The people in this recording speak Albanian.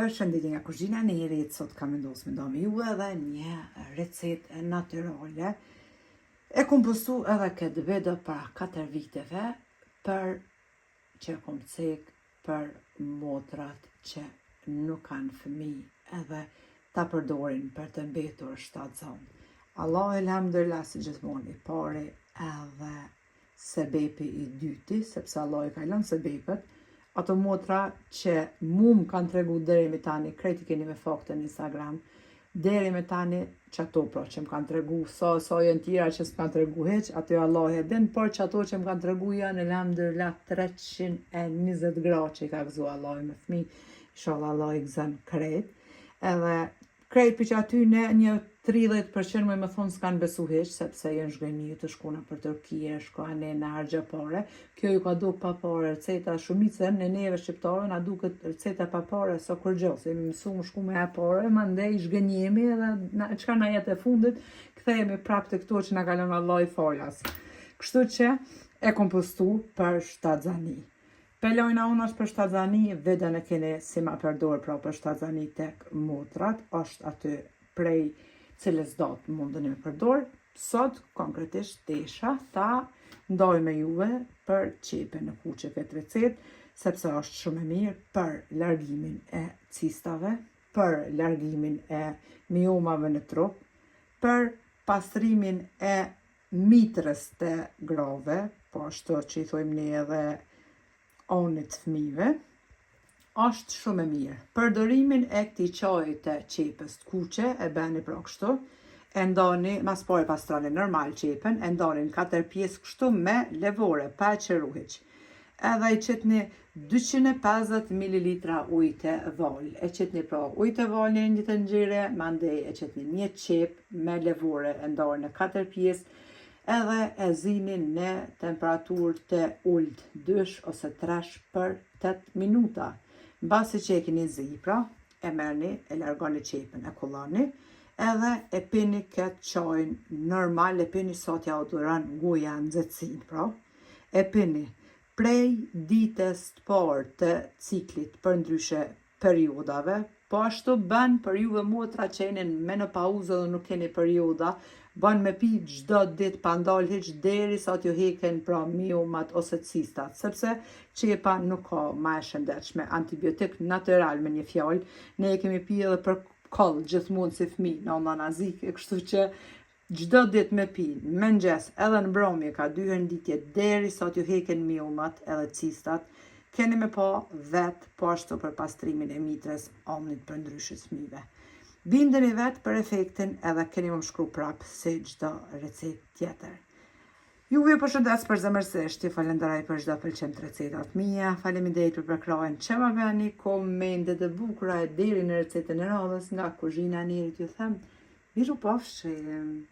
Përshëndetje nga kuzhina e Nerit, sot kam vendosur me ndomi ju edhe një recetë natyrale. E kom postu edhe këtë video para 4 viteve për që kom cek për motrat që nuk kanë fëmijë edhe ta përdorin për të mbetur shtatzon. Allah elhamdulillah si gjithmonë i pari edhe sebepi i dyti, sepse Allah i ka lënë sebepet. Ato motra që mu më kanë tregu deri me tani, krejt i keni me fakte në Instagram, deri me tani që ato pra që më kanë tregu, sa janë tjera që s'më kanë tregu heq, ato jo Allah e din, por që ato që më kanë tregu janë elhamdulillah 320 gra që i ka gëzu Allah me fmi, inshallah Allah i gëzën krejt, edhe krejt për që aty një 30% me më thonë s'kanë besu heq, sepse jenë zhgënjë të shkona për Turkije, shkone në hargja pare. Kjo ju ka duk pa pare receta shumicën në neve shqiptare, na duket receta pa pare sa kur gjo, se më mësu më shku me e pare, ma ndej zhgënjemi edhe qka na jetë e fundit, këthejemi prap të këto që na kalon Allah i falas. Kështu që e kom postu për shtatzani. Pelojna unë është për shtatzani, vedën e kene si ma përdor pra për shtatzani tek motrat, është aty prej cilës datë mundën e me përdor. Sot, konkretisht, desha ta ndoj me juve për qepe në kuqe këtë recet, sepse është shumë e mirë për largimin e cistave, për largimin e miomave në trup, për pastrimin e mitrës të grave, po ashtu që i thojmë ne edhe onit fëmive, është shumë e mirë. Përdorimin e këtij çaji të qepës të kuqe e bëni pra kështu, e ndani, mas pare pastrani normal qepen, e ndani në 4 pjesë kështu me levore, pa e qeru hiq. Edhe i qetni 250 ml ujë të val. E qetni pra ujë të val në një tenxhere, mandej e qetni një qep me levore, e ndani në 4 pjesë, edhe e zini në temperaturë të ullt 2 ose 3 për 8 minuta. Mbasi që e keni zi, pra, e merni, e largoni qepën, e kullani, edhe e pini këtë qajnë normal, e pini sa t'ja u duran goja nxehtësin, pra, e pini prej ditës të parë të ciklit për ndryshe periudave, po ashtu bën për juve motra që jeni në menopauzë dhe nuk keni perioda, bën me pi çdo ditë pa ndal hiç deri sa t'ju heken pra miomat ose cistat, sepse qepa nuk ka ma e shëndetshme, antibiotik natyral me një fjalë, ne e kemi pi edhe për koll gjithmonë si fëmijë, në nazik, kështu që çdo ditë me pi, në mëngjes edhe në mbrëmje ka 2 herë në ditje deri sa t'ju heken miomat edhe cistat, keni me pa vetë po ashtu për pastrimin e mitrës omnit për ndryshës fëmijëve. Bindeni vetë për efektin edhe keni më shkru prapë si çdo recet tjetër. Juve përshëndes për zemërsisht, ju falenderoj për çdo pëlqim të recetat mia, faleminderit për përkrajen që ma bëni, komentet e bukura e deri në recetën e radhës nga kuzhina e Nerit, ju them, miru pafshim.